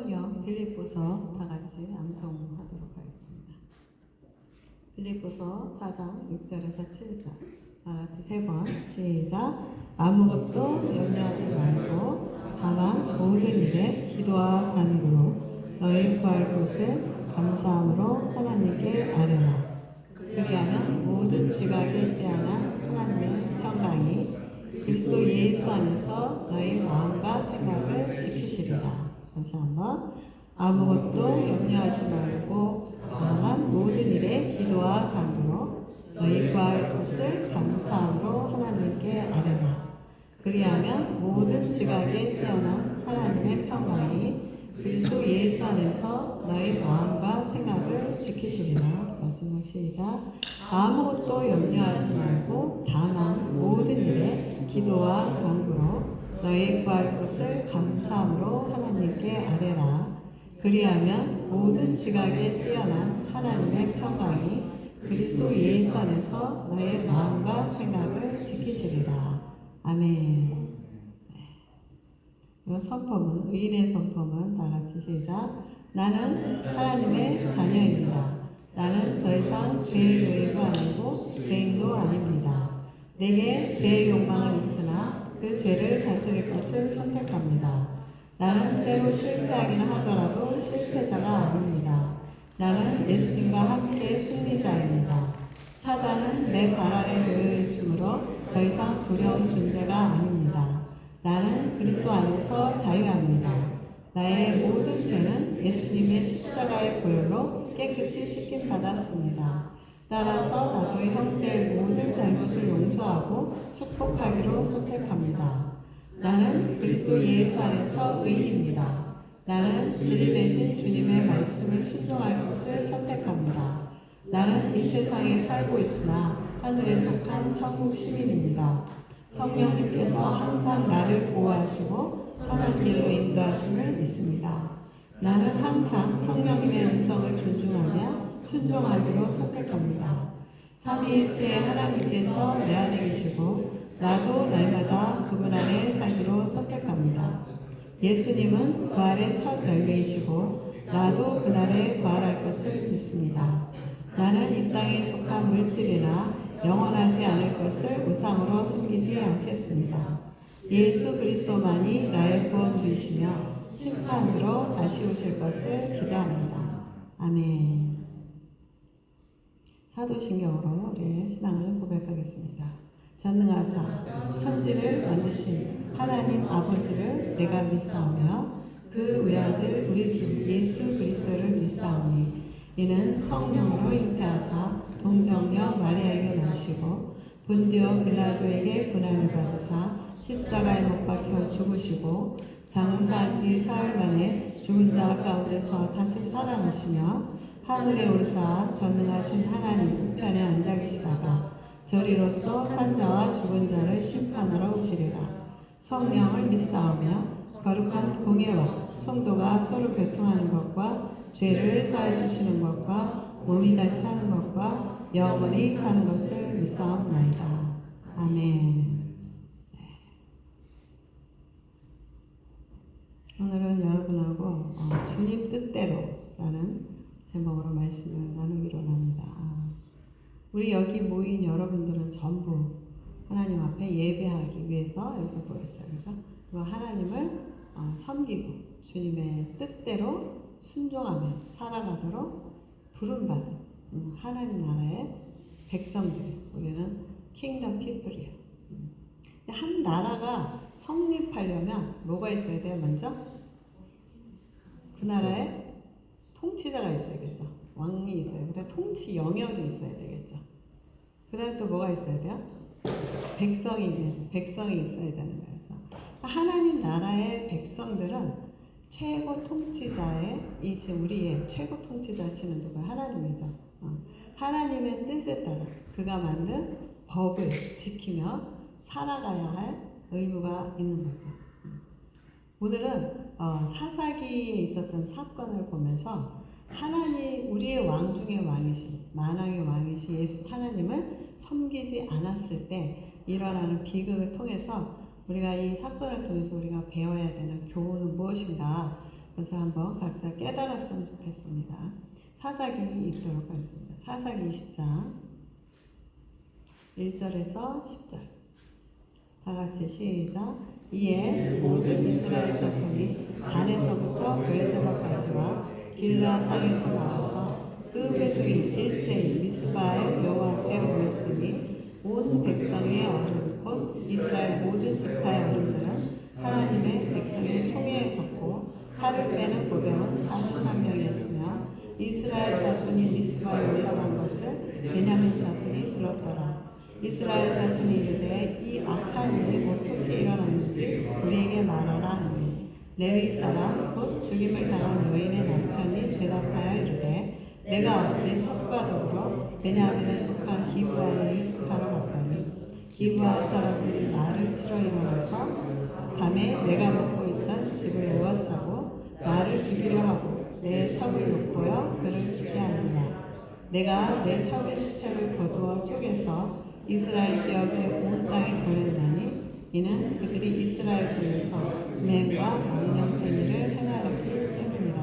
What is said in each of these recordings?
성경 빌립보서 다 같이 암송하도록 하겠습니다. 빌립보서 4장 6절에서 7절 다 같이 3번 시작. 아무것도 염려하지 말고 다만 모든 일에 기도와 간구로 너희 구할 것을 감사함으로 하나님께 아뢰라. 그리하면 모든 지각에 뛰어난 하나님의 평강이 그리스도 예수 안에서 너희 마음과 생각을 지키시리라. 다시 한번. 아무것도 염려하지 말고 다만 모든 일에 기도와 간구로 너희 구할 것을 감사함으로 하나님께 아뢰라. 그리하면 모든 지각에 뛰어난 하나님의 평강이 그리스도 예수 안에서 너희 마음과 생각을 지키시리라. 마지막 시작. 아무것도 염려하지 말고 다만 모든 일에 기도와 간구로 너희 구할 것을 감사함으로 하나님께 아뢰라. 그리하면 모든 지각에 뛰어난 하나님의 평강이 그리스도 예수 안에서 너의 마음과 생각을 지키시리라. 아멘. 이 선포문, 의인의 선포문 다 같이 시작. 나는 하나님의 자녀입니다. 나는 더 이상 죄의 노예가 아니고 죄인도 아닙니다. 내게 죄의 욕망은 있으나 그 죄를 다스릴 것을 선택합니다. 나는 때로 실패하기는 하더라도 실패자가 아닙니다. 나는 예수님과 함께 승리자입니다. 사단은 내 발 아래 놓여 있으므로 더 이상 두려운 존재가 아닙니다. 나는 그리스도 안에서 자유합니다. 나의 모든 죄는 예수님의 십자가의 보혈로 깨끗이 씻김받았습니다. 따라서 나도 형제의 모든 잘못을 용서하고 축복하기로 선택합니다. 나는 그리스도 예수 안에서 의인입니다. 나는 진리 되신 주님의 말씀을 순종할 것을 선택합니다. 나는 이 세상에 살고 있으나 하늘에 속한 천국 시민입니다. 성령님께서 항상 나를 보호하시고 선한 길로 인도하심을 믿습니다. 나는 항상 성령님의 음성을 존중하며 순종하기로 선택합니다. 삼위일체의 하나님께서 내 안에 계시고 나도 날마다 그분 안에 살기로 선택합니다. 예수님은 부활의 첫 열매이시고 나도 그날에 부활할 것을 믿습니다. 나는 이 땅에 속한 물질이나 영원하지 않을 것을 우상으로 숨기지 않겠습니다. 예수 그리스도만이 나의 구원주이시며 심판주로 다시 오실 것을 기대합니다. 아멘. 사도신경으로 우리의 신앙을 고백하겠습니다. 전능하사 천지를 만드신 하나님 아버지를 내가 믿사오며 그 외아들 우리 주 예수 그리스도를 믿사오니 이는 성령으로 잉태하사 동정녀 마리아에게 나시고 본디오 빌라도에게 고난을 받으사 십자가에 못 박혀 죽으시고 장사한 지 사흘 만에 죽은 자 가운데서 다시 살아나시며 하늘에 올사 전능하신 하나님 우편에 앉아 계시다가 저리로서 산자와 죽은 자를 심판하러 오시리라. 성령을 믿사오며 거룩한 공예와 성도가 서로 교통하는 것과 죄를 사해 주시는 것과 몸이 다시 사는 것과 영원히 사는 것을 믿사옵나이다. 아멘. 오늘은 여러분하고 주님 뜻대로 라는 제목으로 말씀을 나누기로 합니다. 우리 여기 모인 여러분들은 전부 하나님 앞에 예배하기 위해서 여기서 모였어요. 그죠? 하나님을 섬기고 주님의 뜻대로 순종하며 살아가도록 부름받은 하나님 나라의 백성들. 우리는 킹덤 피플이에요. 한 나라가 성립하려면 뭐가 있어야 돼요? 먼저 그 나라에 통치자가 있어야겠죠. 왕이 있어야 돼요. 통치 영역이 있어야 되겠죠. 그 다음에 또 뭐가 있어야 돼요? 백성이 있어야 되는 거예요. 그래서 하나님 나라의 백성들은 최고 통치자의 우리의 최고 통치자시는 누가 하나님이죠. 하나님의 뜻에 따라 그가 만든 법을 지키며 살아가야 할 의무가 있는 거죠. 오늘은 사사기에 있었던 사건을 보면서 하나님 우리의 왕 중의 왕이신 만왕의 왕이신 예수 하나님을 섬기지 않았을 때 일어나는 비극을 통해서 우리가 이 사건을 통해서 우리가 배워야 되는 교훈은 무엇인가? 그것을 한번 각자 깨달았으면 좋겠습니다. 사사기 읽도록 하겠습니다. 사사기 20장 1절에서 10절. 다 같이 시작. 이에 모든 이스라엘 자손이 단에서부터 베르세바까지와 길르앗 땅에서 나와서 그 회중이 일제히 미스바에 여호와 앞에 모였으니 온 백성의 어른 곧 이스라엘 모든 지파의 어른들은 하나님의 백성의 총회에 섰고 칼을 빼는 보병은 40만 명이었으며 이스라엘 자손이 미스바에 올라간 것을 베냐민 자손이 들었더라. 이스라엘 자손이 이르되 이 악한 일이 어떻게 일어났는지 우리에게 말하라 하니 레위 사람 곧 죽임을 당한 여인의 남편이 대답하여 이르되 내가 내 첩과 더불어 베냐민에 속한 기브아에 유숙하러 갔더니 기브아 사람들이 나를 치러 일어나서 밤에 내가 묵고 있던 집을 에워싸고 나를 죽이려 하고 내 첩을 욕보여 그를 죽게 하느냐. 내가 내 첩의 시체를 거두어 쪼개서 이스라엘 기업의 온 땅에 보냈나니 이는 그들이 이스라엘 중에서 음행과 망령된 일을 행하였기 때문이라.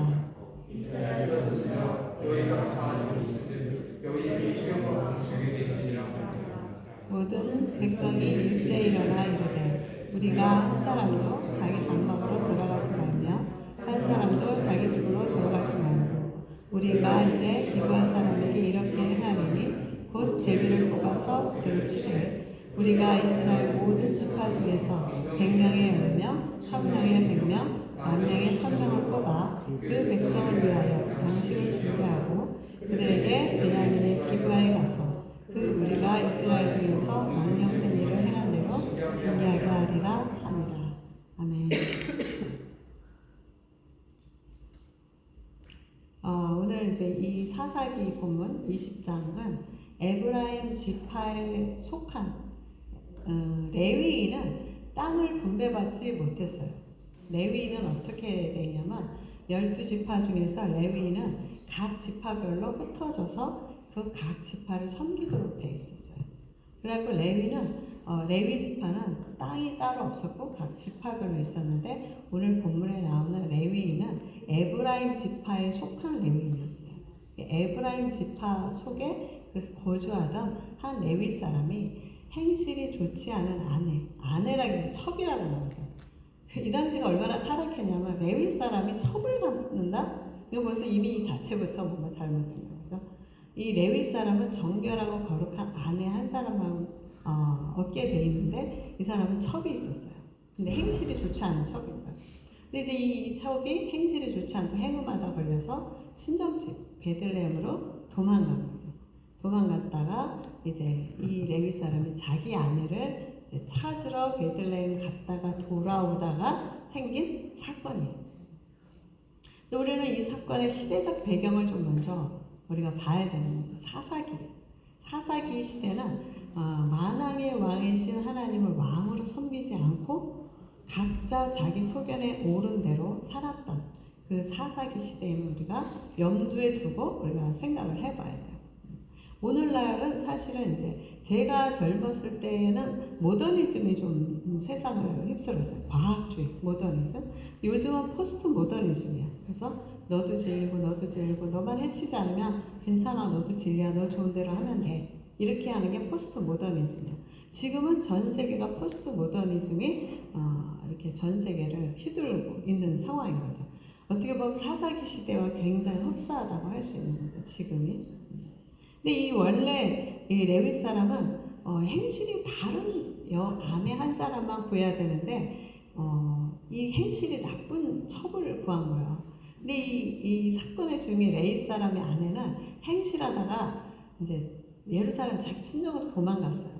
모든 백성이 일제히 일어나 이르되 우리가 한 사람도 자기 장 먹으러 들어가지 말며 한 사람도 자기 집으로 들어가지 말고 우리가 이제 기브아 사람에게 이렇게 행하리니 곧 제비를 뽑아서 그들을 치되 우리가 이스라엘 모든 지파 중에서 100명의 10명, 1000명의 100명, 10,000명의 1000명을 뽑아 그 백성을 위하여 양식을 준비하고 그들에게 베냐민의 기브아에 가서 그 우리가 이스라엘 중에서 망령된 일을 행한 대로 징계하게 하리라 하니라. 아멘. 오늘 이제 이 사사기 본문 20장은 에브라임 지파에 속한 레위인은 땅을 분배받지 못했어요. 레위인은 어떻게 되냐면 12지파 중에서 레위인은 각 지파별로 흩어져서 그 각 지파를 섬기도록 되어 있었어요. 그래서 레위 지파는 땅이 따로 없었고 각 지파별로 있었는데 오늘 본문에 나오는 레위인은 에브라임 지파에 속한 레위인이었어요. 에브라임 지파 속에 거주하던 한 레위 사람이 행실이 좋지 않은 아내라기보다 첩이라고 나오죠. 이 당시가 얼마나 타락했냐면 레위 사람이 첩을 갖는다? 이거 벌써 이미 이 자체부터 뭔가 잘못된 거죠. 이 레위 사람은 정결하고 거룩한 아내 한 사람만 얻게 돼 있는데 이 사람은 첩이 있었어요. 근데 행실이 좋지 않은 첩인 거예요. 근데 이제 이 첩이 행실이 좋지 않고 행음하다 걸려서 친정집 베들레헴으로 도망간 거죠. 도망갔다가 이제 이 레위 사람이 자기 아내를 이제 찾으러 베들레헴 갔다가 돌아오다가 생긴 사건이에요. 근데 우리는 이 사건의 시대적 배경을 좀 먼저 우리가 봐야 되는 거죠. 사사기 시대는 만왕의 왕이신 하나님을 왕으로 섬기지 않고 각자 자기 소견에 오른 대로 살았던 그 사사기 시대임을 우리가 염두에 두고 우리가 생각을 해봐야 돼요. 오늘날은 사실은 이제 제가 젊었을 때에는 모더니즘이 좀 세상을 휩쓸었어요. 과학주의, 모더니즘. 요즘은 포스트 모더니즘이야. 그래서 너도 질리고 너만 해치지 않으면 괜찮아, 너도 진리야, 너 좋은 대로 하면 돼. 이렇게 하는 게 포스트 모더니즘이야. 지금은 전 세계가 포스트 모더니즘이 이렇게 전 세계를 휘두르고 있는 상황인 거죠. 어떻게 보면 사사기 시대와 굉장히 흡사하다고 할 수 있는 거죠. 지금이. 근데 이 원래 이 레위 사람은 행실이 바른 아내 한 사람만 구해야 되는데 이 행실이 나쁜 첩을 구한 거예요. 근데 이 사건의 중에 레위 사람의 아내는 행실하다가 이제 예루살렘 자기 친정으로 도망갔어요.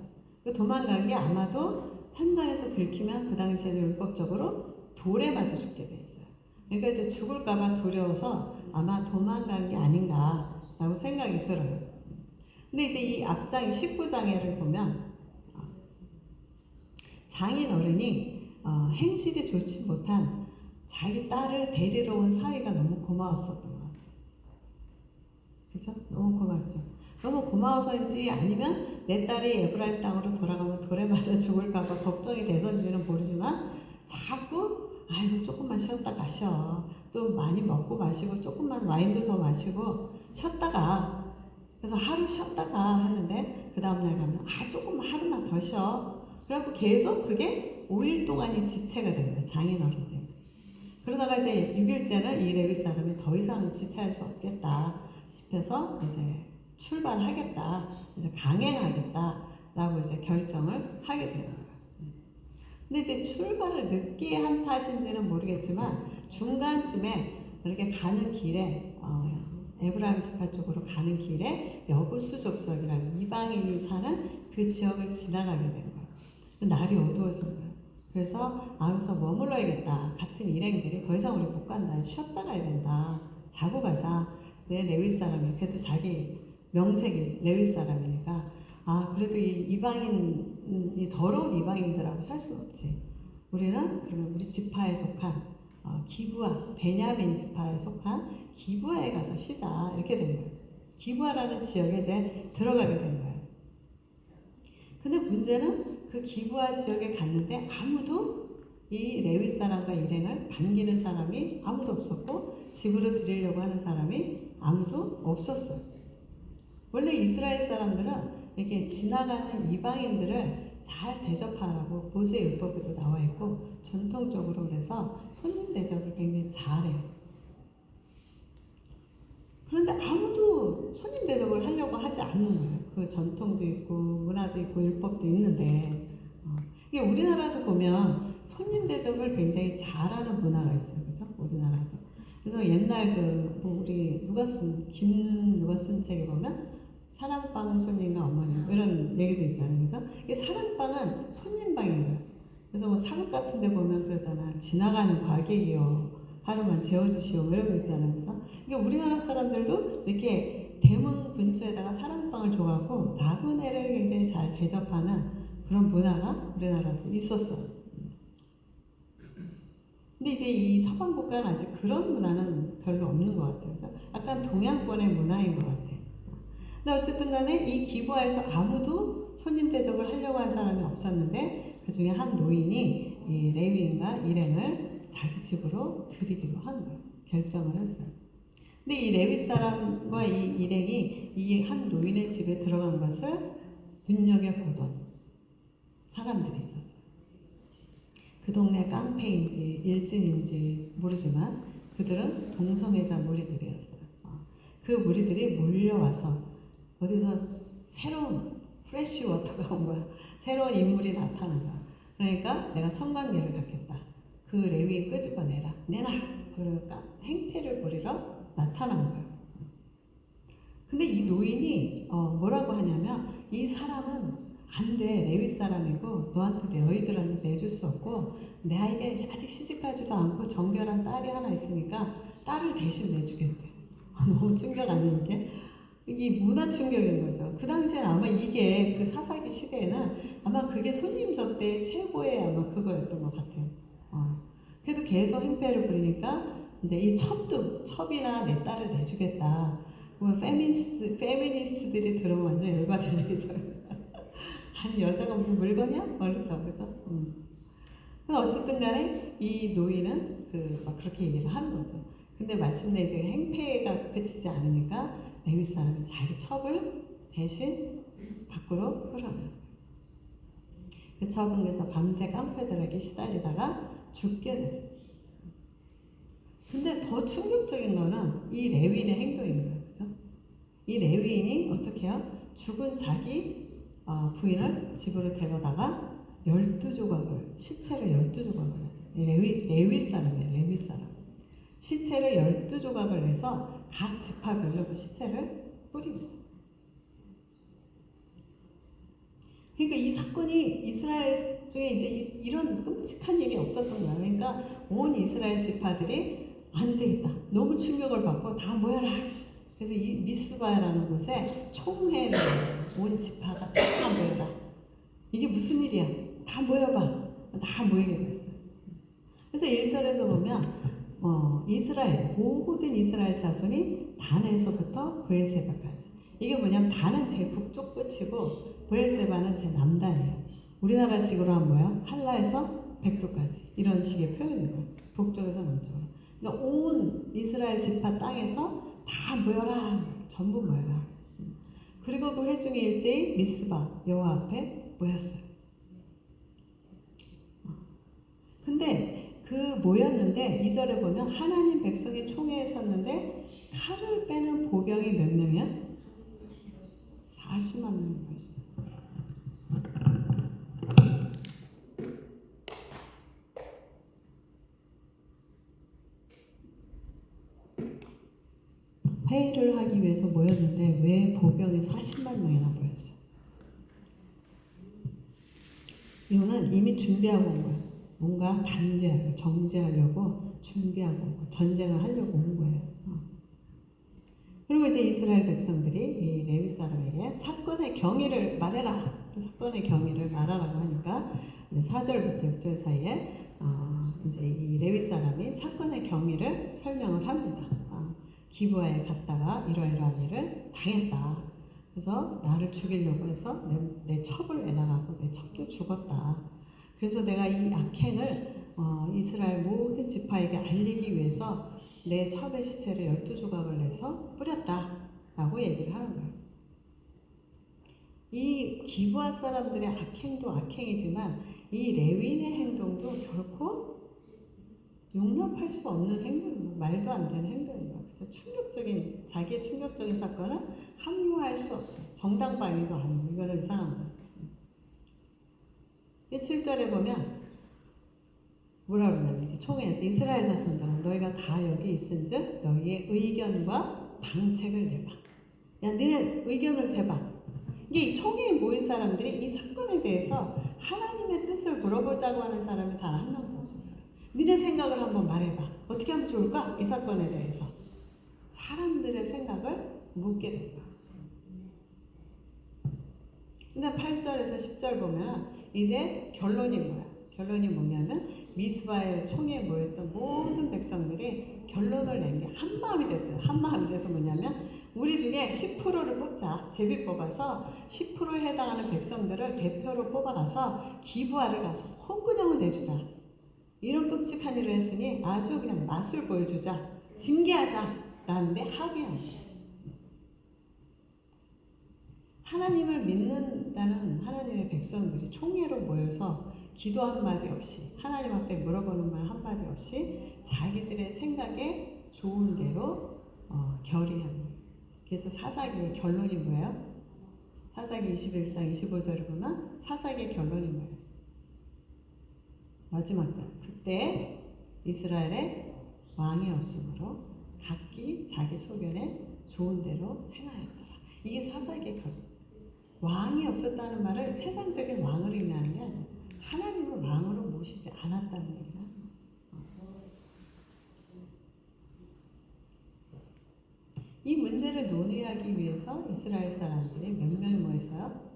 그 도망간 게 아마도 현장에서 들키면 그 당시에는 율법적으로 돌에 맞아 죽게 돼 있어요. 그러니까 이제 죽을까봐 두려워서 아마 도망간 게 아닌가라고 생각이 들어요. 근데 이제 이 앞장 19장에를 보면 장인 어른이 행실이 좋지 못한 자기 딸을 데리러 온 사위가 너무 고마웠었던 것 같아요. 그죠? 너무 고맙죠. 너무 고마워서인지 아니면 내 딸이 에브라임 땅으로 돌아가면 돌에 맞아 죽을까봐 걱정이 돼서인지는 모르지만 자꾸 아이고 조금만 쉬었다 가셔. 또 많이 먹고 마시고 조금만 와인도 더 마시고 쉬었다가 그래서 하루 쉬었다가 하는데 그 다음날 가면 조금 하루만 더 쉬어. 그래갖고 계속 그게 5일 동안이 지체가 된 거예요. 장인어른들. 그러다가 이제 6일째는 이 레위 사람이 더 이상 지체할 수 없겠다 싶어서 이제 출발하겠다, 이제 강행하겠다라고 이제 결정을 하게 되는 거예요. 근데 이제 출발을 늦게 한 탓인지는 모르겠지만 중간쯤에 이렇게 가는 길에 에브라임 지파 쪽으로 가는 길에 여부수 족속이라는 이방인이 사는 그 지역을 지나가게 된 거예요. 날이 어두워진 거예요. 그래서 여기서 머물러야겠다. 같은 일행들이 더 이상 우리 못 간다. 쉬었다 가야 된다. 자고 가자. 내 레위 사람이 그래도 자기 명색이 레위 사람이니까 그래도 이 이방인, 이 더러운 이방인들하고 살 수는 없지. 우리는 그러면 우리 지파에 속한 기브아, 베냐민 지파에 속한 기브아에 가서 쉬자. 이렇게 된 거예요. 기브아라는 지역에 이제 들어가게 된 거예요. 근데 문제는 그 기브아 지역에 갔는데 아무도 이 레위 사람과 일행을 반기는 사람이 아무도 없었고 집으로 들이려고 하는 사람이 아무도 없었어요. 원래 이스라엘 사람들은 이렇게 지나가는 이방인들을 잘 대접하라고 모세율법에도 나와 있고 전통적으로 그래서 손님 대접을 굉장히 잘해요. 그런데 아무도 손님 대접을 하려고 하지 않는 거예요. 그 전통도 있고 문화도 있고 율법도 있는데 이게 우리나라도 보면 손님 대접을 굉장히 잘하는 문화가 있어요, 그죠? 우리나라도. 그래서 옛날 우리 누가 쓴 책에 보면 사랑방 손님과 어머니 이런 얘기도 있잖아요, 그죠? 이 사랑방은 손님방인 거예요. 그래서 뭐 사극 같은 데 보면 그러잖아. 지나가는 과객이요. 하루만 재워주시오. 이런 거 있잖아요, 그죠? 그러니까 우리나라 사람들도 이렇게 대문 근처에다가 사랑방을 줘갖고 나그네를 굉장히 잘 대접하는 그런 문화가 우리나라도 있었어요. 근데 이제 이 서방 국가는 아직 그런 문화는 별로 없는 것 같아요, 그죠? 약간 동양권의 문화인 것 같아요. 근데 어쨌든 간에 이 기부하에서 아무도 손님 대접을 하려고 한 사람이 없었는데 그 중에 한 노인이 이 레위인과 일행을 자기 집으로 들이기로 한 거예요. 결정을 했어요. 근데 이 레위 사람과 이 일행이 이 한 노인의 집에 들어간 것을 눈여겨보던 사람들이 있었어요. 그 동네 깡패인지 일진인지 모르지만 그들은 동성애자 무리들이었어요. 그 무리들이 몰려와서 어디서 새로운 프레쉬 워터가 온 거야. 새로운 인물이 나타난 거야. 그러니까 내가 성관계를 갖겠다. 그 레위 끄집어내라. 내놔. 그러니까 행패를 부리러 나타난 거예요. 근데 이 노인이 뭐라고 하냐면 이 사람은 안 돼. 레위 사람이고 너한테 너희들한테 내줄 수 없고 내에게 아직 시집가지도 않고 정결한 딸이 하나 있으니까 딸을 대신 내주겠대. 너무 충격 아니에요 이게? 이게 문화 충격인 거죠. 그 당시엔 아마 이게 그 사사기 시대에는 아마 그게 손님 접대의 최고의 아마 그거였던 것 같아요. 그래도 계속 행패를 부리니까 이제 이 첩이나 내 딸을 내주겠다. 그러면 페미니스트들이 들어오면 완전 열받을 얘기죠. 아니 여자가 무슨 물건이야? 그렇죠, 그죠? 근데 어쨌든 간에 이 노인은 그렇게 얘기를 하는 거죠. 근데 마침내 이제 행패가 그치지 않으니까 레위 사람이 자기 첩을 대신 밖으로 끌어내요. 그 첩은 그래서 밤새 깡패들에게 시달리다가 죽게 됐어요. 근데 더 충격적인 거는 이 레위인의 행동인 거예요. 그죠? 이 레위인이 어떻게 해요? 죽은 자기 부인을 집으로 데려다가 12조각을, 시체를 12조각을 해요. 레위 사람이에요. 레위 사람. 시체를 12조각을 내서 각 지파별로 그 시체를 뿌립니다. 그러니까 이 사건이 이스라엘 중에 이제 이런 끔찍한 일이 없었던 거야. 그러니까 온 이스라엘 지파들이 안 되겠다. 너무 충격을 받고 다 모여라. 그래서 이 미스바라는 곳에 총회를 온 지파가 다 모여라. 이게 무슨 일이야? 다 모여봐. 다 모이게 됐어요. 그래서 1절에서 보면 모든 이스라엘 자손이 단에서부터 브엘세바까지. 이게 뭐냐면 단은 제 북쪽 끝이고 브엘세바는 제 남단이에요. 우리나라식으로 하면 뭐예요? 한라에서 백도까지 이런 식의 표현인 거예요. 북쪽에서 남쪽으로. 그러니까 온 이스라엘 지파 땅에서 다 모여라. 전부 모여라. 그리고 그 회중이 일제히 미스바 여호와 앞에 모였어요. 근데 그 모였는데 2절에 보면 하나님 백성이 총회에 섰는데 칼을 빼는 보병이 몇 명이야? 40만 명이 모였어요. 회의를 하기 위해서 모였는데 왜 보병이 40만 명이나 모였어요? 이거는 이미 준비하고 온 거예요. 뭔가 단죄하고 정죄하려고 준비하고 온 거예요. 전쟁을 하려고 온 거예요. 그리고 이제 이스라엘 백성들이 이 레위 사람에게 사건의 경위를 말해라. 사건의 경위를 말하라고 하니까 4절부터 6절 사이에 이제 이 레위 사람이 사건의 경위를 설명을 합니다. 기브아에 갔다가 이러이러한 일을 당했다. 그래서 나를 죽이려고 해서 내 첩을 내나가고 내 첩도 죽었다. 그래서 내가 이 악행을 이스라엘 모든 지파에게 알리기 위해서 내 첩의 시체를 12조각을 내서 뿌렸다 라고 얘기를 하는 거예요. 이 기브아 사람들의 악행도 악행이지만 이 레위인의 행동도 결코 용납할 수 없는 행동입니다. 말도 안 되는 행동입니다. 그래서 충격적인, 자기의 충격적인 사건은 합리화할 수 없어요. 정당방위도 아니고 이거는 이상한 거예요. 7절에 보면 뭐라 그러냐면 이제 총회에서 이스라엘 자손들아 너희가 다 여기 있은즉 너희의 의견과 방책을 내봐. 야 너네 의견을 제봐. 이게 총회에 모인 사람들이 이 사건에 대해서 하나님의 뜻을 물어보자고 하는 사람이 단 한 명도 없었어요. 너네 생각을 한번 말해봐. 어떻게 하면 좋을까? 이 사건에 대해서 사람들의 생각을 묻게 된 거예요. 근데 8절에서 10절 보면 이제 결론이 뭐야? 결론이 뭐냐면 미스바의 총회에 모였던 모든 백성들이 결론을 낸 게 한마음이 됐어요. 한마음이 돼서 뭐냐면 우리 중에 10%를 뽑자. 제비 뽑아서 10%에 해당하는 백성들을 대표로 뽑아가서 기브아를 가서 홍군형을 내주자. 이런 끔찍한 일을 했으니 아주 그냥 맛을 보여주자. 징계하자. 라는데 합의한 거예요. 하나님을 믿는다는 하나님의 백성들이 총회로 모여서 기도 한마디 없이 하나님 앞에 물어보는 말 한마디 없이 자기들의 생각에 좋은 대로 결의한 거예요. 그래서 사사기의 결론이 뭐예요? 사사기 21장 25절을 보면 사사기의 결론이 뭐예요? 마지막 절. 그때 이스라엘에 왕이 없으므로 각기 자기 소견에 좋은 대로 행하였더라. 이게 사사기의 결론. 왕이 없었다는 말은 세상적인 왕을 의미하는 게 아니에요. 하나님을 왕으로 모시지 않았다는 얘기예요. 이 문제를 논의하기 위해서 이스라엘 사람들이 몇 명이 모였어요?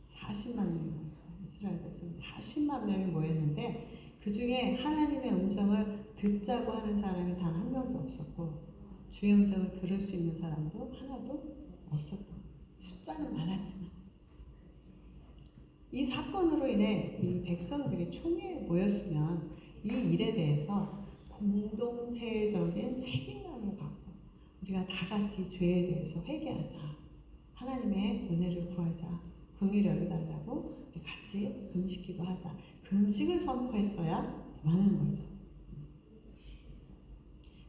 40만 명이 모였어요. 이스라엘 백성 40만 명이 모였는데 그 중에 하나님의 음성을 듣자고 하는 사람이 단 한 명도 없었고 주의 음성을 들을 수 있는 사람도 하나도 없었고 숫자는 많았지만 이 사건으로 인해 이 백성들이 총회에 모였으면 이 일에 대해서 공동체적인 책임감을 갖고 우리가 다 같이 죄에 대해서 회개하자. 하나님의 은혜를 구하자. 긍휼히 여겨달라고 같이 금식기도 하자. 금식을 선포했어야 맞는 거죠.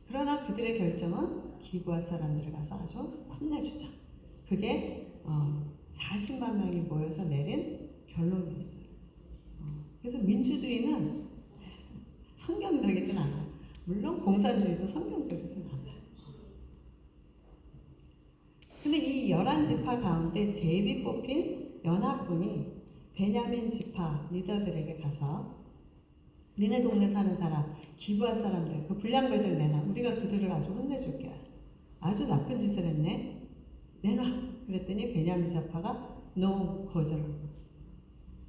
그러나 그들의 결정은 기브아 사람들을 가서 아주 혼내주자. 그게 40만 명이 모여서 내린 결론이었어요. 그래서 민주주의는 성경적이진 않아요. 물론 공산주의도 성경적이진 않아요. 근데 이 11지파 가운데 제비 뽑힌 연합군이 베냐민 지파 리더들에게 가서 니네 동네 사는 사람, 기브아 사람들, 그 불량배들 내놔. 우리가 그들을 아주 혼내줄게. 아주 나쁜 짓을 했네. 내놔. 그랬더니 베냐민 지파가 no 거절하고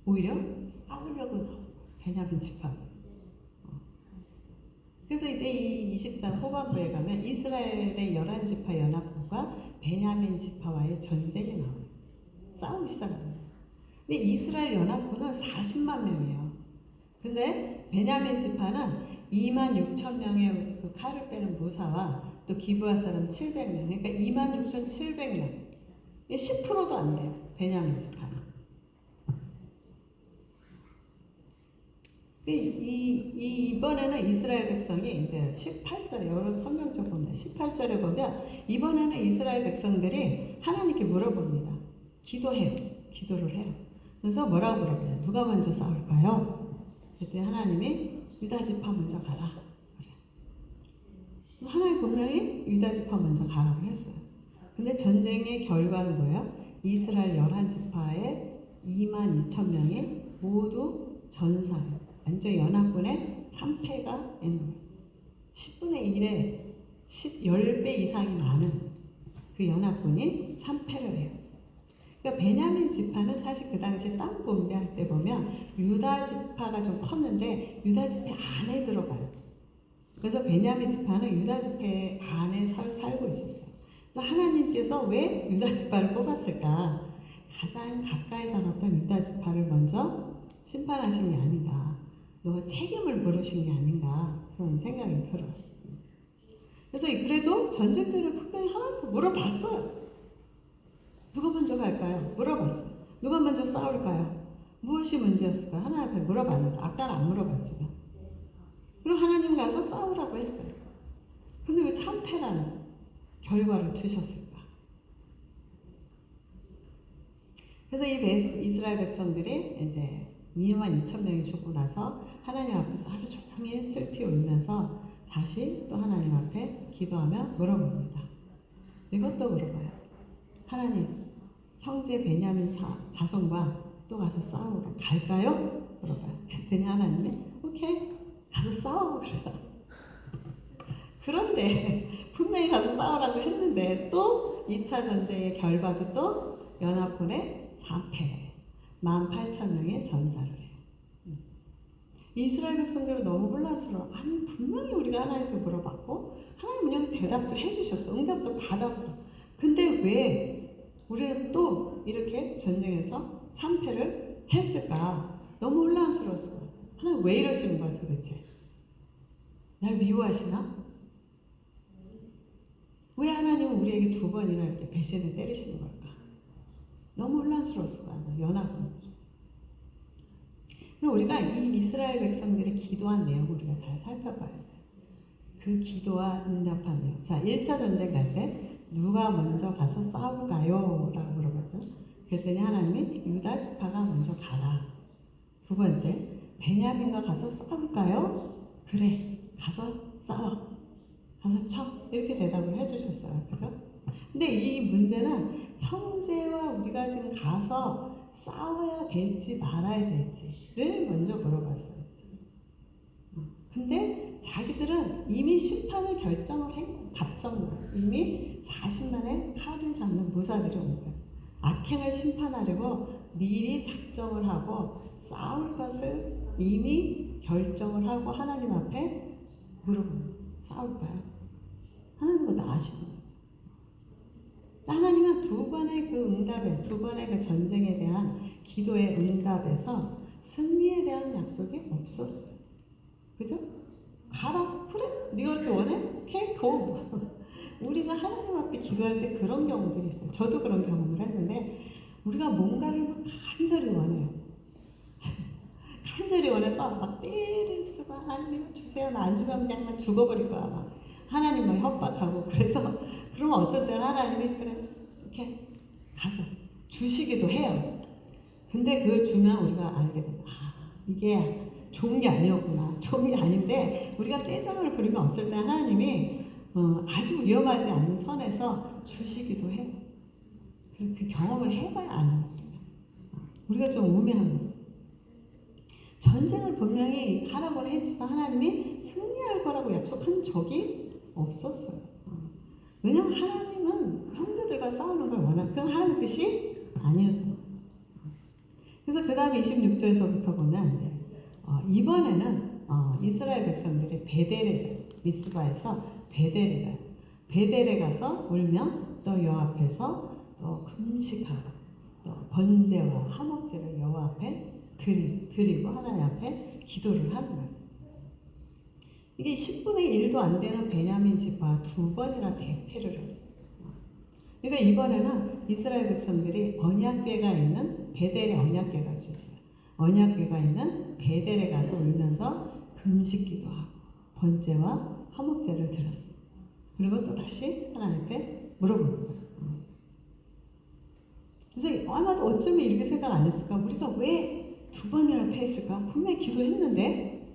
오히려 싸우려고 나오고 베냐민 지파. 그래서 이제 이 20장 후반부에 가면 이스라엘의 11지파 연합군과 베냐민 지파와의 전쟁이 나와요. 싸우기 시작합니다. 근데 이스라엘 연합군은 40만 명이에요. 근데 베냐민 지파는 2만 6천 명의 그 칼을 빼는 무사와 또 기브아 사람 700명. 그러니까 2만 6,700명. 10%도 안 돼요. 베냐민 지파는. 이번에는 이스라엘 백성이 이제 18절에, 여러분 성경적 보면 18절에 보면 이번에는 이스라엘 백성들이 하나님께 물어봅니다. 기도를 해요. 그래서 뭐라고 물어봐요? 누가 먼저 싸울까요? 그때 하나님이 유다 지파 먼저 가라. 그래요. 하나님 분명히 유다 지파 먼저 가라고 했어요. 근데 전쟁의 결과는 뭐예요? 이스라엘 11지파의 2만 2천 명이 모두 전사예요. 완전 연합군의 참패가 있는 거예요. 10분의 1에 10배 이상이 많은 그 연합군이 참패를 해요. 그러니까 베냐민 지파는 사실 그 당시 땅 분배할 때 보면 유다 지파가 좀 컸는데 유다 지파 안에 들어가요. 그래서 베냐민 지파는 유다 지파 안에 살고 있었어요. 그래서 하나님께서 왜 유다 지파를 뽑았을까? 가장 가까이 살았던 유다 지파를 먼저 심판하신 게 아닌가. 너가 책임을 물으신 게 아닌가. 그런 생각이 들어요. 그래서 그래도 전쟁 때는 분명히 하나님께 물어봤어요. 누가 먼저 갈까요? 물어봤어요. 누가 먼저 싸울까요? 무엇이 문제였을까요? 하나님 앞에 물어봤는데 아까는 안 물어봤지만. 그럼 하나님 가서 싸우라고 했어요. 근데 왜 참패라는 결과를 주셨을까? 그래서 이 이스라엘 백성들이 이제 2만 2천 명이 죽고 나서 하나님 앞에서 하루 종일 슬피 울면서 다시 또 하나님 앞에 기도하며 물어봅니다. 이것도 물어봐요. 하나님, 형제 베냐민 자손과 또 가서 싸우러 갈까요? 물어봐요. 그랬더니 하나님이 오케이, 가서 싸워 그래요. 그런데 분명히 가서 싸우라고 했는데 또 2차 전쟁의 결과도 또 연합군의 참패, 18,000명의 전사를 해요. 이스라엘 백성들은 너무 혼란스러워. 아니 분명히 우리가 하나님께 물어봤고 하나님 그냥 대답도 해주셨어. 응답도 받았어. 근데 왜 우리는 또 이렇게 전쟁에서 참패를 했을까? 너무 혼란스러웠어. 하나님 왜 이러시는 거야 도대체? 날 미워하시나? 왜 하나님은 우리에게 2번이나 이렇게 배신을 때리시는 걸까? 너무 혼란스러웠을 거야. 연합군. 그럼 우리가 이 이스라엘 백성들이 기도한 내용을 우리가 잘 살펴봐야 돼. 그 기도와 응답한 내용. 자, 1차 전쟁 갈 때 누가 먼저 가서 싸울까요? 라고 물어봤죠. 그랬더니 하나님이 유다 지파가 먼저 가라. 2번째, 베냐민과 가서 싸울까요? 그래, 가서 싸워. 가서 쳐. 이렇게 대답을 해주셨어요. 그죠? 근데 이 문제는 형제와 우리가 지금 가서 싸워야 될지 말아야 될지를 먼저 물어봤어요. 근데 자기들은 이미 심판을 결정을 했고 답정을 이미 40만의 칼을 잡는 무사들이 온 거예요. 악행을 심판하려고 미리 작정을 하고 싸울 것을 이미 결정을 하고 하나님 앞에 물어봅니다. 싸울까요? 하나님은 다 아시는 거죠. 하나님은 2번의 그 응답에, 2번의 그 전쟁에 대한 기도의 응답에서 승리에 대한 약속이 없었어요. 그죠? 가라. 그래? 네가 그렇게 원해? 오케이, 고. 우리가 하나님 앞에 기도할 때 그런 경우들이 있어요. 저도 그런 경험을 했는데 우리가 뭔가를 간절히 원해요. 간절히 원해서 막 때릴 수가 아니면 주세요. 나 안 주면 그냥 죽어버릴 거야. 막 하나님 막 협박하고 그래서 그러면 어쩔 때는 하나님이 그래 이렇게 가져 주시기도 해요. 근데 그걸 주면 우리가 알게 되죠. 아 이게 좋은 게 아니었구나. 좋은 게 아닌데 우리가 떼장을 부리면 어쩔 때 하나님이 아주 위험하지 않는 선에서 주시기도 해요. 그 경험을 해봐야 아는 거예요. 우리가 좀 우매한 거죠. 전쟁을 분명히 하라고는 했지만 하나님이 승리할 거라고 약속한 적이 없었어요. 왜냐하면 하나님은 형제들과 싸우는 걸 그건 하나님 뜻이 아니었던 거죠. 그래서 그 다음에 26절에서부터 보면 이제 이번에는 이스라엘 백성들이 베델에 미스바에서 베델에 가서 울며 또 여 앞에서 또 금식하고 또 번제와 화목제를 여호와 앞에 드리고 하나님 앞에 기도를 하는 거예요. 이게 10분의 1도 안 되는 베냐민 지파 2번이나 대패를 했어요. 그러니까 이번에는 이스라엘 백성들이 언약궤가 있는 베델에 언약궤가 있었어요. 언약궤가 있는 베델에 가서 울면서 금식기도하고 번제와 화목제를 드렸어요. 그리고 또 다시 하나님 앞에 물어보는 거예요. 그래서 아마도 어쩌면 이렇게 생각 안 했을까? 우리가 왜 2번이나 패했을까? 분명히 기도했는데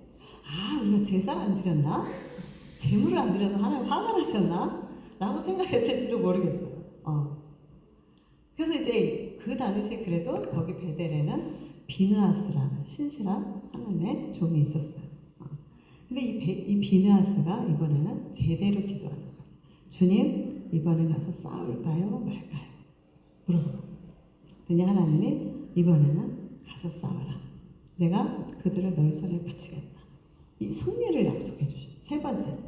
우리가 제사를 안 드렸나? 제물을 안 드려서 하나님 화가 나셨나? 라고 생각했을지도 모르겠어요. 그래서 이제 그 당시에 그래도 거기 베델에는 비느하스라는 신실한 하나님의 종이 있었어요. 근데 이 비느하스가 이번에는 제대로 기도하는 거죠. 주님, 이번에 가서 싸울까요? 말까요? 물어보고. 그냥 하나님이 이번에는 가서 싸워라. 내가 그들을 너희 손에 붙이겠다. 이 승리를 약속해 주셔. 세 번째.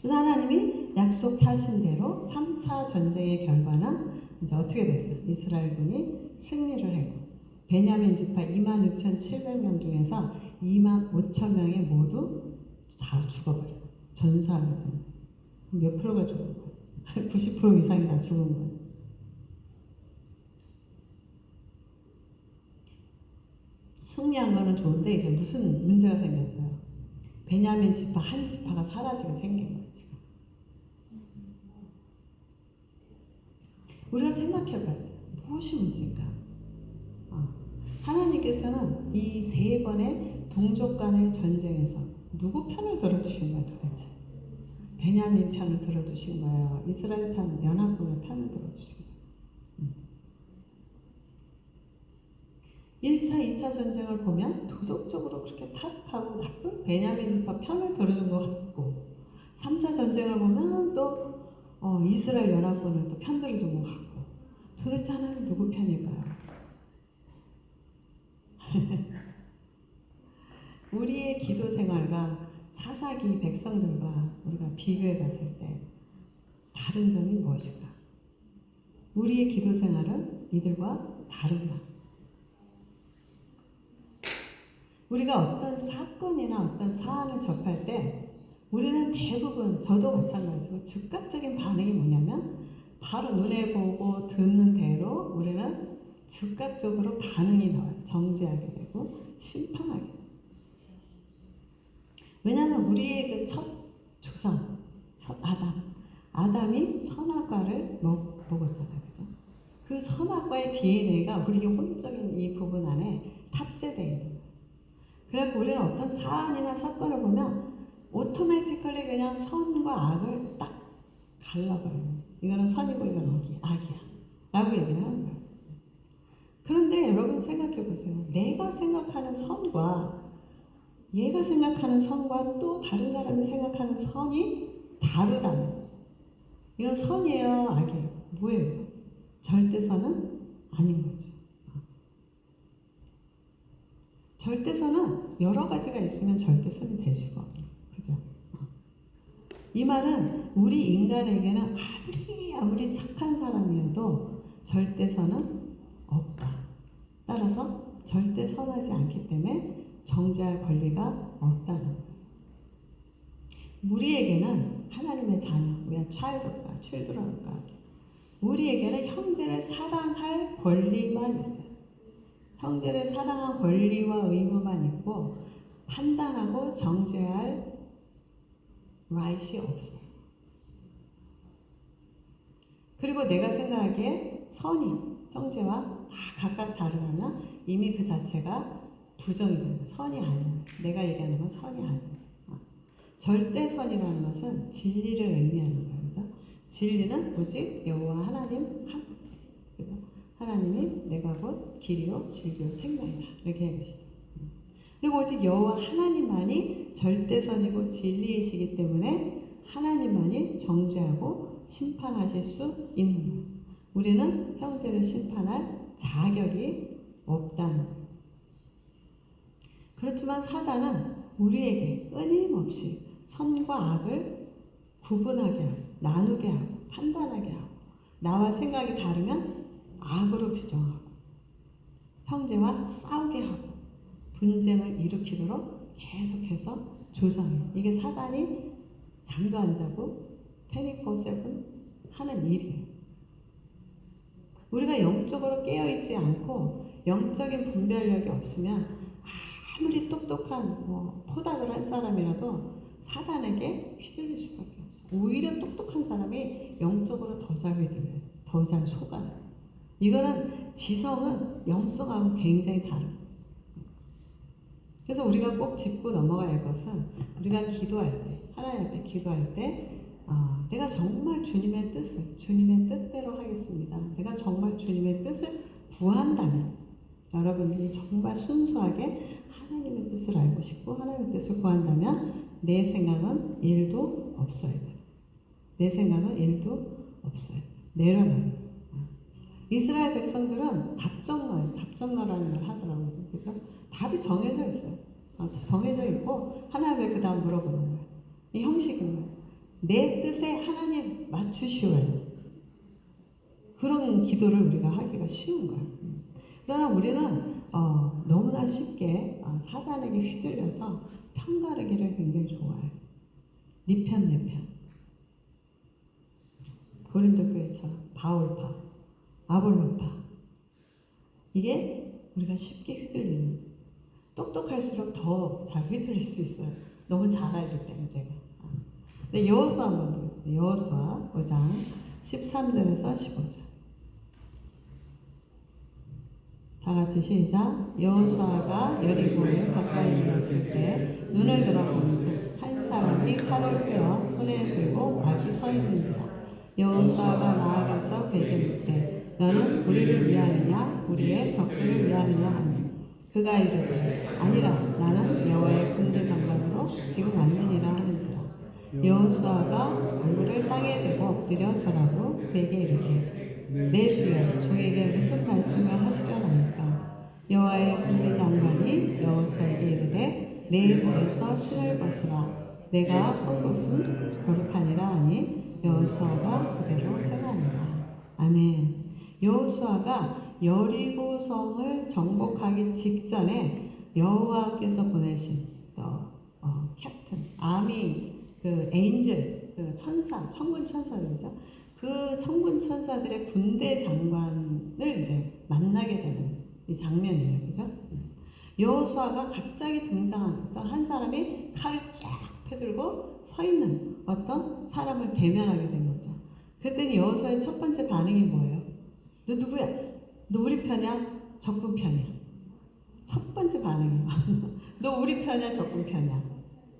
그래서 하나님이 약속하신 대로 3차 전쟁의 결과는 이제 어떻게 됐어요? 이스라엘군이 승리를 했고 베냐민 지파 26,700명 중에서 25,000명이 모두 다 죽어버려요. 전사하거든요. 몇 프로가 죽은 거예요? 90% 이상이 다 죽은 거예요. 승리한 거는 좋은데 이제 무슨 문제가 생겼어요? 베냐민 지파 한 지파가 사라지게 생긴 거예요. 지금 우리가 생각해봐야 돼요. 무엇이 문제인가? 하나님께서는 이 3번의 동족 간의 전쟁에서 누구 편을 들어주신 거예요 도대체? 베냐민 편을 들어주신 거예요? 이스라엘 편, 연합군의 편을 들어주신 거예요? 1차, 2차 전쟁을 보면 도덕적으로 그렇게 타락하고 나쁜 베냐민 지파 편을 들어준 것 같고 3차 전쟁을 보면 또 이스라엘 연합군을 또 편 들어준 것 같고 도대체 하나님 누구 편일까요? 우리의 기도 생활과 사사기 백성들과 우리가 비교해 봤을 때 다른 점이 무엇일까? 우리의 기도 생활은 이들과 다른가? 우리가 어떤 사건이나 어떤 사안을 접할 때 우리는 대부분 저도 마찬가지고 즉각적인 반응이 뭐냐면 바로 눈에 보고 듣는 대로 우리는 즉각적으로 반응이 나와요. 정죄하게 되고 심판하게 되고. 왜냐하면 우리의 그 첫 조상, 첫 아담이 선악과를 먹었잖아요. 그죠? 그 선악과의 DNA가 우리의 혼적인 이 부분 안에 탑재되어 있는 거예요. 그래서 우리는 어떤 사안이나 사건을 보면 오토매티컬리 그냥 선과 악을 딱 갈라버려요. 이거는 선이고 이건 악이야 라고 얘기를 하는 거예요. 그런데 여러분 생각해 보세요. 내가 생각하는 선과 얘가 생각하는 선과 또 다른 사람이 생각하는 선이 다르다면 이건 선이에요? 악이에요? 뭐예요? 절대선은 아닌 거죠. 절대선은 여러 가지가 있으면 절대선이 될 수가 없어요. 그죠? 이 말은 우리 인간에게는 아무리 착한 사람이어도 절대선은 없다. 따라서 절대 선하지 않기 때문에 정죄할 권리가 없다는 거예요. 우리에게는 하나님의 자녀, we are children of God. 우리에게는 형제를 사랑할 권리만 있어요. 형제를 사랑할 권리와 의무만 있고 판단하고 정죄할 right이 없어요. 그리고 내가 생각하기에 선이 형제와 다 각각 다르다면 이미 그 자체가 부정이 됩니다. 선이 아니에요. 내가 얘기하는 건 선이 아니에요. 절대선이라는 것은 진리를 의미하는 거예요. 그죠? 진리는 오직 여호와 하나님 한 분이에요. 하나님이 내가 곧 길이요 진리요 생명이다. 이렇게 얘기하시죠. 그리고 오직 여호와 하나님만이 절대선이고 진리이시기 때문에 하나님만이 정죄하고 심판하실 수 있는 거예요. 우리는 형제를 심판할 자격이 없다는 거예요. 그렇지만 사단은 우리에게 끊임없이 선과 악을 구분하게 하고 나누게 하고 판단하게 하고 나와 생각이 다르면 악으로 규정하고 형제와 싸우게 하고 분쟁을 일으키도록 계속해서 조성해요. 이게 사단이 잠도 안 자고 24/7 하는 일이에요. 우리가 영적으로 깨어있지 않고 영적인 분별력이 없으면 아무리 똑똑한 포닥을 한 사람이라도 사단에게 휘둘릴 수밖에 없어요. 오히려 똑똑한 사람이 영적으로 더 잘 휘둘려요. 더 잘 속아요. 이거는 지성은 영성하고 굉장히 다릅니다. 그래서 우리가 꼭 짚고 넘어가야 할 것은 우리가 기도할 때, 하나님 앞에 기도할 때 내가 정말 주님의 뜻대로 하겠습니다. 내가 정말 주님의 뜻을 구한다면 여러분들이 정말 순수하게 하나님의 뜻을 알고 싶고 하나님의 뜻을 구한다면 내 생각은 1도 없어야 돼요. 내 생각은 1도 없어요. 내려놔요. 이스라엘 백성들은 답정너라는 걸 하더라고요. 그죠? 답이 정해져 있어요. 정해져 있고 하나님의 그 다음 물어보는 거예요. 이 형식인 거예요. 내 뜻에 하나님 맞추시오요. 그런 기도를 우리가 하기가 쉬운 거예요. 그러나 우리는 너무나 쉽게 사단에게 휘둘려서 편가르기를 굉장히 좋아해요. 네 편, 내 편. 고린도 교회처럼 바울파, 아볼로파. 이게 우리가 쉽게 휘둘리는. 똑똑할수록 더 잘 휘둘릴 수 있어요. 너무 잘 알기 때문에 내가. 네, 여호수아 한번 보겠습니다. 여호수아 5장 13절에서 15절. 다 같이 시작. 여호수아가 여리고에 가까이 이르렀을 때 눈을 들어보니 한 사람이 칼을 빼어 손에 들고 아주 서 있는지라. 여호수아가 나아가서 그에게 묻되 너는 우리를 위하느냐 우리의 적들을 위하느냐 하니 그가 이르되 아니라 나는 여호와의 군대 장관으로 지금 왔느니라 하는지라. 여호수아가 얼굴을 땅에 대고 엎드려 절하고 그에게 이르되 내 주여 종에게 무슨 말씀을 하시려나이까. 여호와의 군대 장관이 여호수아에게 이르되 내 발에서 신을 벗으라. 내가 선 곳은 거룩하니라 하니 여호수아가 그대로 행하니라. 아멘. 여호수아가 여리고성을 정복하기 직전에 여호와께서 보내신 캡틴, 아미, 그 엔젤, 그 천사, 천군 천사들이죠. 그 천군 천사들의 군대 장관을 이제 만나게 되는 이 장면이에요, 그죠? 여호수아가 갑자기 등장한 어떤 한 사람이 칼을 쫙 펴들고 서 있는 어떤 사람을 대면하게 된 거죠. 그랬더니 여호수아의 첫 번째 반응이 뭐예요? 너 누구야? 너 우리 편이야? 적군 편이야? 첫 번째 반응이에요. 너 우리 편이야? 적군 편이야?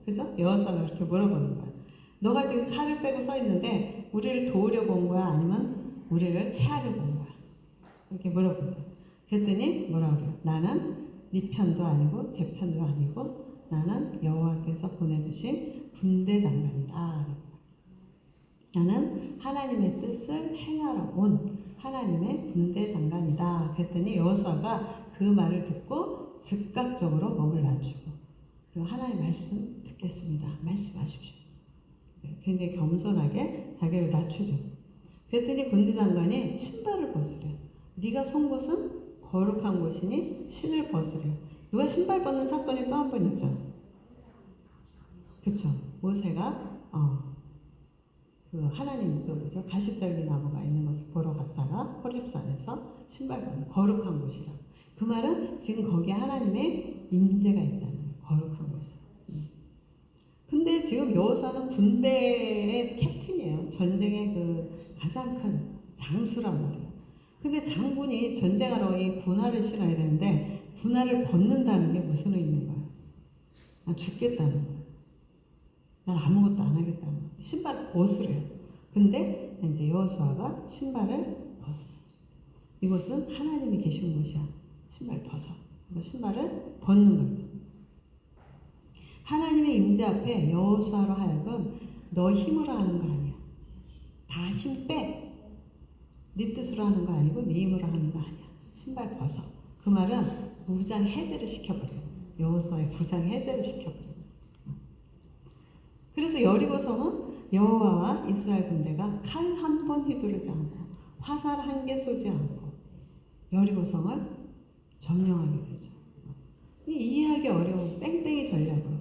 그죠? 여호수아가 그렇게 물어보는 거야. 너가 지금 칼을 빼고 서 있는데 우리를 도우려고 온 거야? 아니면 우리를 해하려고 온 거야? 이렇게 물어보죠. 그랬더니 뭐라고 그래요? 나는 네 편도 아니고 제 편도 아니고 나는 여호와께서 보내주신 군대 장관이다. 나는 하나님의 뜻을 행하러 온 하나님의 군대 장관이다. 그랬더니 여호수아가 그 말을 듣고 즉각적으로 몸을 낮추고 그리고 하나님의 말씀 듣겠습니다. 말씀하십시오. 굉장히 겸손하게 자기를 낮추죠. 그랬더니 군대 장관이 신발을 벗으래. 네가 선 곳은 거룩한 곳이니 신을 벗으래. 누가 신발 벗는 사건이 또 한 번 있죠. 그렇죠. 모세가 그 하나님 그죠 가시떨기 나무가 있는 것을 보러 갔다가 호렙산에서 신발 벗는 거룩한 곳이라. 그 말은 지금 거기에 하나님의 임재가 있다는 거예요. 거룩한 곳이. 근데 지금 여호수아는 군대의 캡틴이에요. 전쟁의 그 가장 큰 장수란 말이에요. 근데 장군이 전쟁하러 이 군화를 신어야 되는데 군화를 벗는다는 게 무슨 의미인 거예요? 난 죽겠다는 거예요. 난 아무것도 안 하겠다는 거예요. 신발을 벗으래요. 근데 이제 여호수아가 신발을 벗어요. 이곳은 하나님이 계신 곳이야. 신발 벗어. 신발을 벗는 거죠. 하나님의 임재 앞에 여호수아로 하여금 너 힘으로 하는 거 아니야. 다 힘 빼. 네 뜻으로 하는 거 아니고 네 힘으로 하는 거 아니야. 신발 벗어. 그 말은 무장 해제를 시켜버려. 여호수아의 무장 해제를 시켜버려. 그래서 여리고성은 여호와와 이스라엘 군대가 칼 한 번 휘두르지 않고 화살 한 개 쏘지 않고 여리고성을 점령하게 되죠. 이해하기 어려운 뺑뺑이 전략으로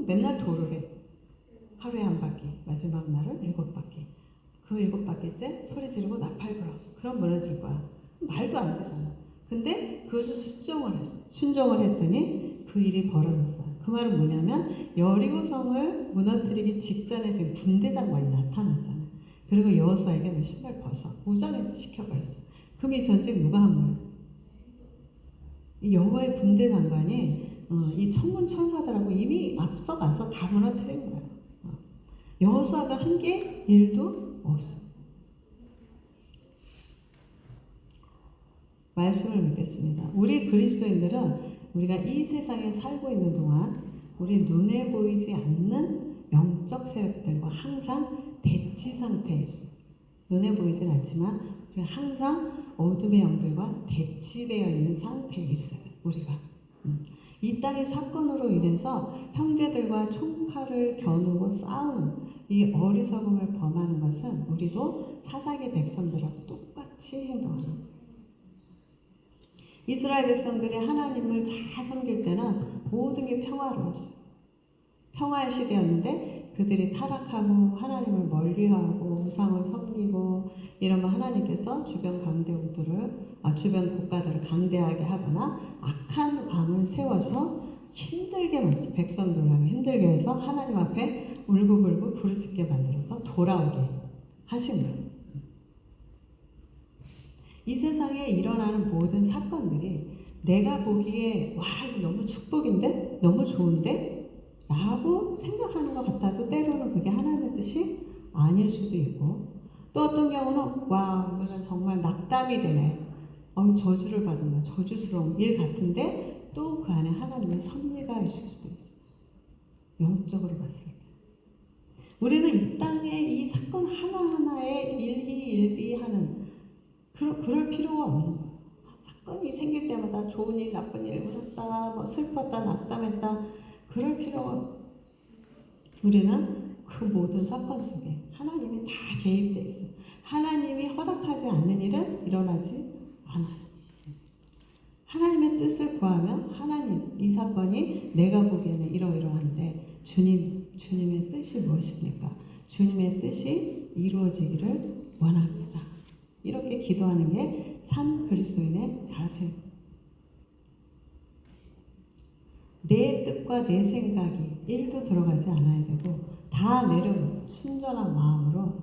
맨날 도르래. 하루에 한 바퀴, 마지막 날은 7바퀴. 그 7바퀴째 소리 지르고 나팔 불어. 그럼 무너질 거야. 말도 안 되잖아. 근데 그것을 순종을 했어. 순종을 했더니 그 일이 벌어졌어요. 그 말은 뭐냐면 여리고성을 무너뜨리기 직전에 지금 군대 장관이 나타났잖아. 그리고 여호수아에게 너 신발 벗어. 무장해 시켜버렸어. 그럼 이 전쟁 누가 한 거야? 이 여호와의 군대 장관이 이 천군 천사들하고 이미 앞서가서 다 무너뜨린 거야. 여호수아가 한 게 일도 없어. 말씀을 믿겠습니다. 우리 그리스도인들은 우리가 이 세상에 살고 있는 동안 우리 눈에 보이지 않는 영적 세력들과 항상 대치 상태에 있어요. 눈에 보이진 않지만 우리가 항상 어둠의 영들과 대치되어 있는 상태에 있어요. 우리가. 이 땅의 사건으로 인해서 형제들과 총칼을 겨누고 싸우는 이 어리석음을 범하는 것은 우리도 사사기 백성들하고 똑같이 행동하는 거예요. 이스라엘 백성들이 하나님을 잘 섬길 때는 모든 게 평화로웠어요. 평화의 시대였는데 그들이 타락하고 하나님을 멀리하고 우상을 섬기고 이러면 하나님께서 주변 주변 국가들을 강대하게 하거나 악한 왕을 세워서 힘들게 백성들을 힘들게 해서 하나님 앞에 울고불고 부르짖게 만들어서 돌아오게 하신 거예요. 이 세상에 일어나는 모든 사건들이 내가 보기에 와 이거 너무 축복인데? 너무 좋은데? 라고 생각하는 것 같아도 때로는 그게 하나님의 뜻이 아닐 수도 있고 또 어떤 경우는 와 이거는 정말 낙담이 되네. 저주를 받는다. 저주스러운 일 같은데 또 그 안에 하나님의 섭리가 있을 수도 있어요. 영적으로 봤을 때. 우리는 이 땅에 이 사건 하나하나에 일희일비하는 그럴 필요가 없는 거예요. 사건이 생길 때마다 좋은 일, 나쁜 일, 웃었다, 뭐 슬펐다, 낙담했다 그럴 필요가 없어요. 우리는 그 모든 사건 속에 하나님이 다 개입되어 있어요. 하나님이 허락하지 않는 일은 일어나지 않아요. 하나님의 뜻을 구하면 하나님 이 사건이 내가 보기에는 이러이러한데 주님의 뜻이 무엇입니까? 주님의 뜻이 이루어지기를 원합니다. 이렇게 기도하는 게 참 그리스도인의 자세. 내 뜻과 내 생각이 1도 들어가지 않아야 되고 다 내려놓고 순전한 마음으로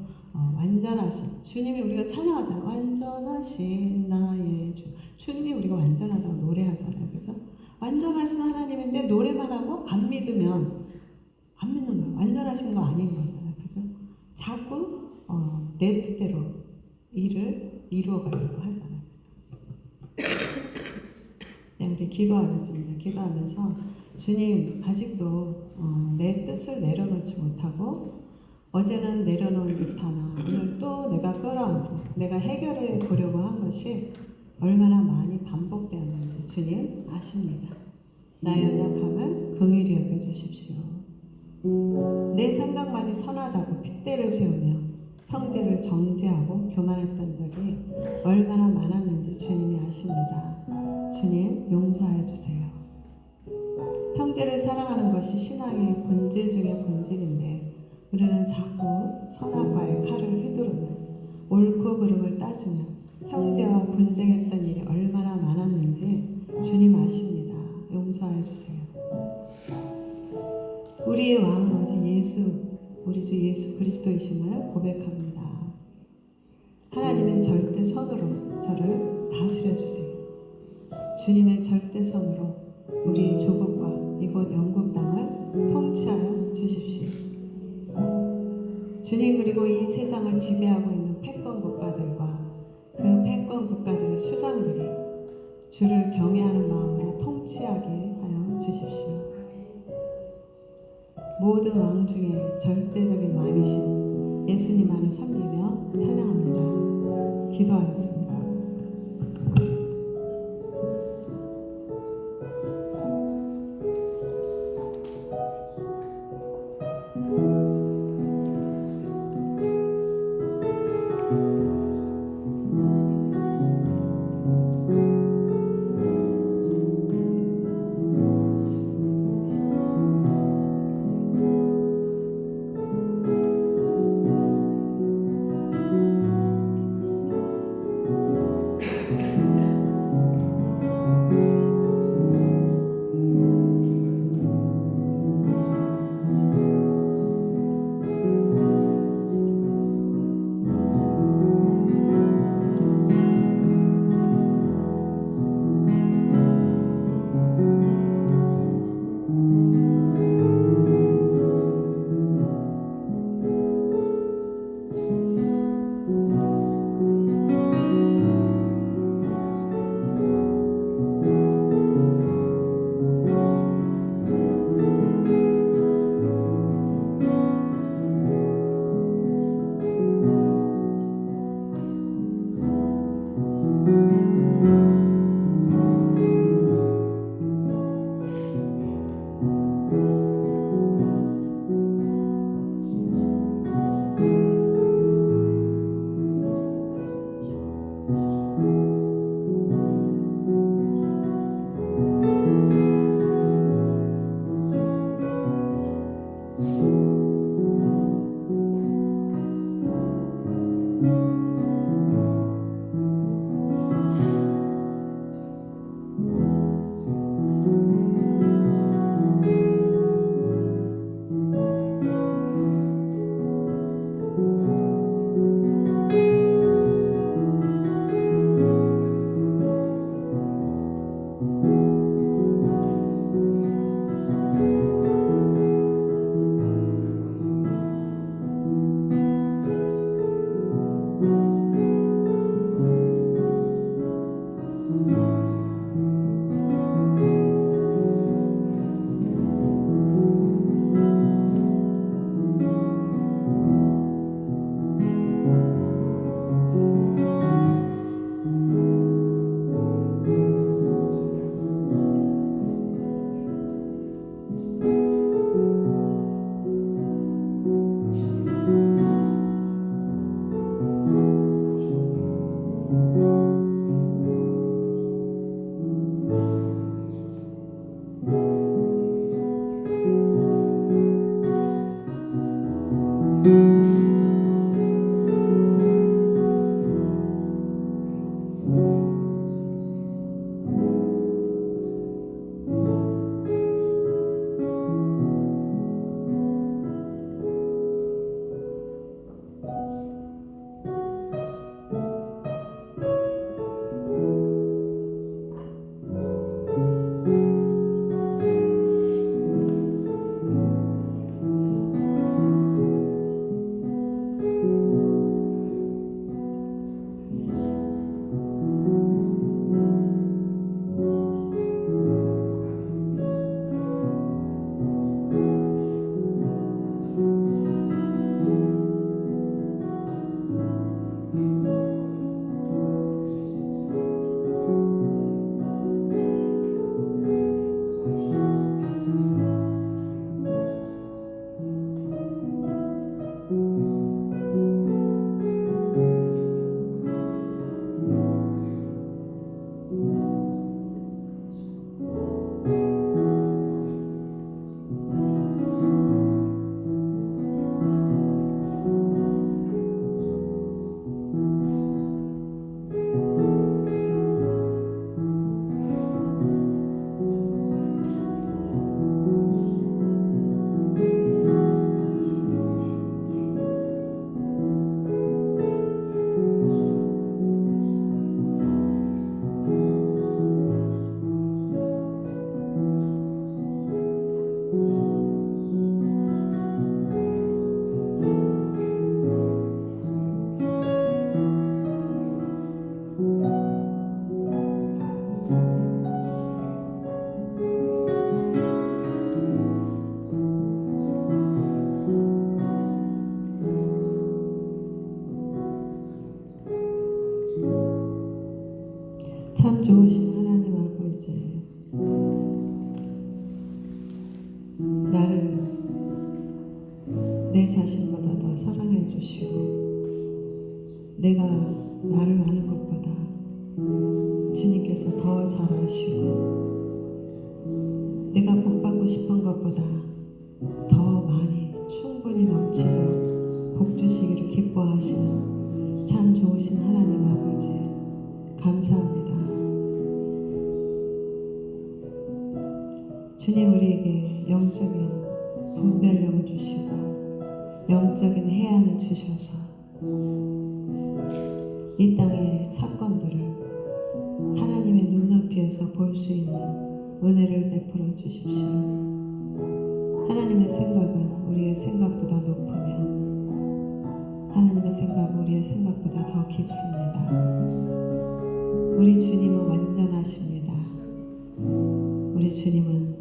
완전하신 주님이 우리가 찬양하잖아요. 완전하신 나의 주. 주님이 우리가 완전하다고 노래하잖아요. 그죠? 완전하신 하나님인데 노래만 하고 안 믿으면 안 믿는 거예요. 완전하신 거 아닌 거잖아요. 그죠? 자꾸 내 뜻대로 일을 이루어가려고 하잖아요. 네, 우리 기도하겠습니다. 기도하면서 주님 아직도 내 뜻을 내려놓지 못하고 어제는 내려놓은 듯하나 오늘 또 내가 끌어안고 내가 해결해 보려고 한 것이 얼마나 많이 반복되었는지 주님 아십니다. 나의 연약함을 긍휼히 여겨주십시오. 내 생각만이 선하다고 핏대를 세우며 형제를 정죄하고 교만했던 적이 얼마나 많았는지 주님이 아십니다. 주님 용서해 주세요. 형제를 사랑하는 것이 신앙의 본질 중의 본질인데 우리는 자꾸 선악과의 칼을 휘두르며 옳고 그름을 따지며 형제와 분쟁했던 일이 얼마나 많았는지 주님 아십니다. 용서해 주세요. 우리의 왕은 오직 우리 주 예수 그리스도이심을 고백합니다. 하나님의 절대 선으로 저를 다스려 주세요. 주님의 절대 선으로 우리 조국과 이곳 영국 땅을 통치하여 주십시오. 주님 그리고 이 세상을 지배하고 있는 패권 국가들과 그 패권 국가들의 수장들이 주를 경외하는 마음으로 통치하게 하여 주십시오. 모든 왕 중에 절대적인 왕이신 예수님만을 섬기며 찬양합니다. 기도하겠습니다. 나를 내 자신보다 더 사랑해 주시고 내가 나를 아는 것보다 주님께서 더 잘 아시고 내가 복받고 싶은 것보다 더 많이 충분히 넘치도록 복 주시기를 기뻐하시는 참 좋으신 하나님 아버지 감사합니다. 주님 우리에게 영적인 분별력을 주시고 영적인 해안을 주셔서 이 땅의 사건들을 하나님의 눈높이에서 볼 수 있는 은혜를 베풀어 주십시오. 하나님의 생각은 우리의 생각보다 높으며 하나님의 생각은 우리의 생각보다 더 깊습니다. 우리 주님은 완전하십니다. 우리 주님은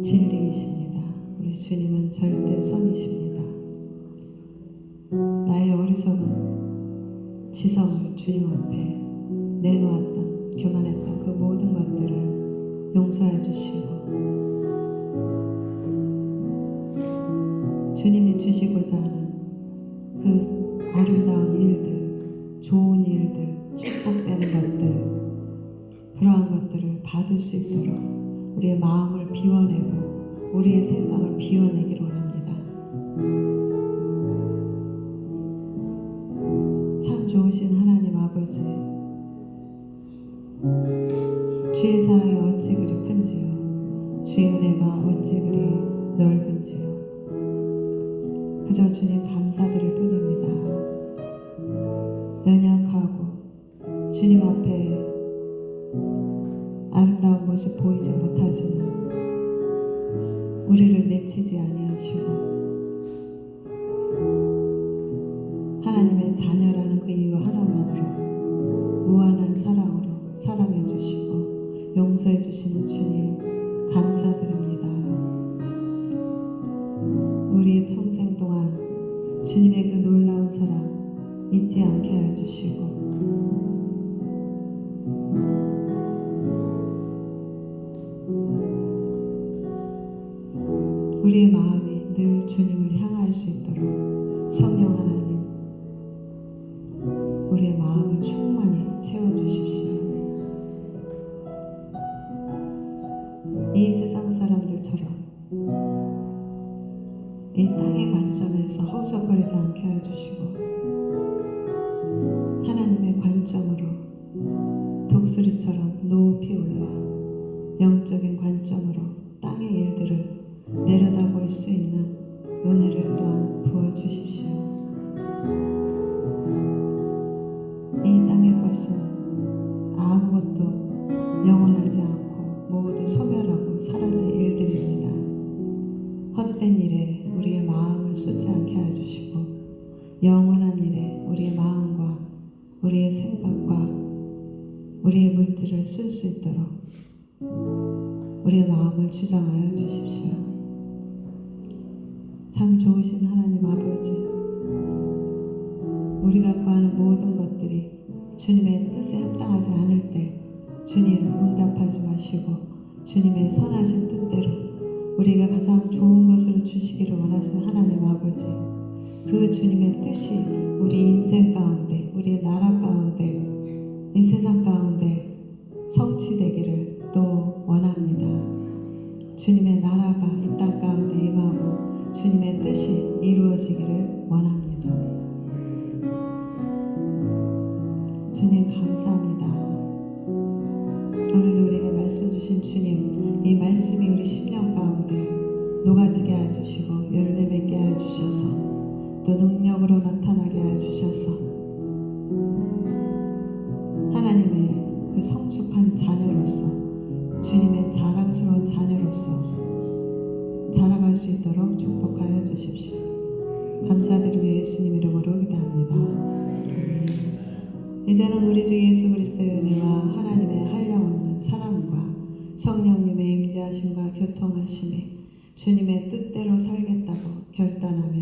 진리이십니다. 우리 주님은 절대 선이십니다. 나의 어리석은 지성을 주님 앞에 내놓았던 교만했던 그 모든 것들을 용서해 주시고 주님이 주시고자 하는 그 아름다운 일들, 좋은 일들, 축복되는 것들 그러한 것들을 받을 수 있도록 우리의 마음을 비워내고 우리의 생각을 비워내기를 원합니다. 참 좋으신 하나님 아버지 주의 사랑이 어찌 그리 큰지요 주의 은혜가 어찌 그리 넓은지요 그저 주님 감사드릴 뿐입니다. 연약하고 주님 앞에 아름다운 모습 보이지 못하지만 우리를 내치지 아니하시고 하나님의 자녀라는 그 이유 하나만으로 무한한 사랑으로 사랑해 주시고 용서해 주시는 주님 감사드립니다. 우리의 평생 동안 주님의 그 놀라운 사랑 잊지 않게 하여 주시고 우리의 마음이 늘 주님을 향할 수 있도록 성령 하나님 우리의 마음을 충만히 채워주십시오. 이 세상 사람들처럼 이 땅의 관점에서 허우적거리지 않게 하여 주시고 하나님의 관점으로 독수리처럼 높이 올라 영적인 관점으로 땅의 일들을 내려다볼 수 있는 은혜를 또한 부어주십시오. 이 땅의 것은 아무것도 영원하지 않고 모두 소멸하고 사라질 일들입니다. 헛된 일에 우리의 마음을 쏟지 않게 하여 주시고 영원한 일에 우리의 마음과 우리의 생각과 우리의 물질을 쓸 수 있도록 우리의 마음을 주장하여 주십시오. 참 좋으신 하나님 아버지 우리가 구하는 모든 것들이 주님의 뜻에 합당하지 않을 때 주님 응답하지 마시고 주님의 선하신 뜻대로 우리가 가장 좋은 것으로 주시기를 원하시는 하나님 아버지 그 주님의 뜻이 우리 인생 가운데 우리의 나라 가운데 이 세상 가운데 성취되기를 또 원합니다. 주님의 나라가 이 땅 가운데 임하고 주님의 뜻이 이루어지기를 원합니다. 주님 감사합니다. 오늘도 우리에게 말씀 주신 주님 이 말씀이 우리 심령 가운데 녹아지게 하여 주시고 열매 맺게 하여 주셔서 또 능력으로 나타나게 하여 주셔서 하나님의 그 성숙한 자녀로서 주님의 자랑스러운 자녀로서 자라갈 수 있도록 축복하여 주십시오. 감사드리며 예수님 이름으로 기도합니다. 이제는 우리 주 예수 그리스도의 은혜와 하나님의 한량없는 사랑과 성령님의 임재하심과 교통하심이 주님의 뜻대로 살겠다고 결단하며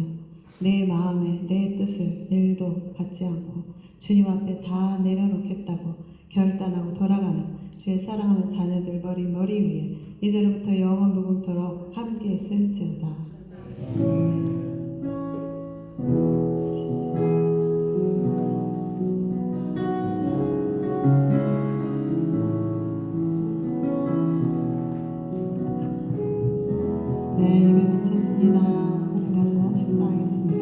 내 마음에 내 뜻을 일도 갖지 않고 주님 앞에 다 내려놓겠다고 결단하고 돌아가는 주의 사랑하는 자녀들 머리 위에 이제로부터 영원 무궁토록 함께 있을지어다. 네, 예배 마쳤습니다. 우리 가서 식사하겠습니다.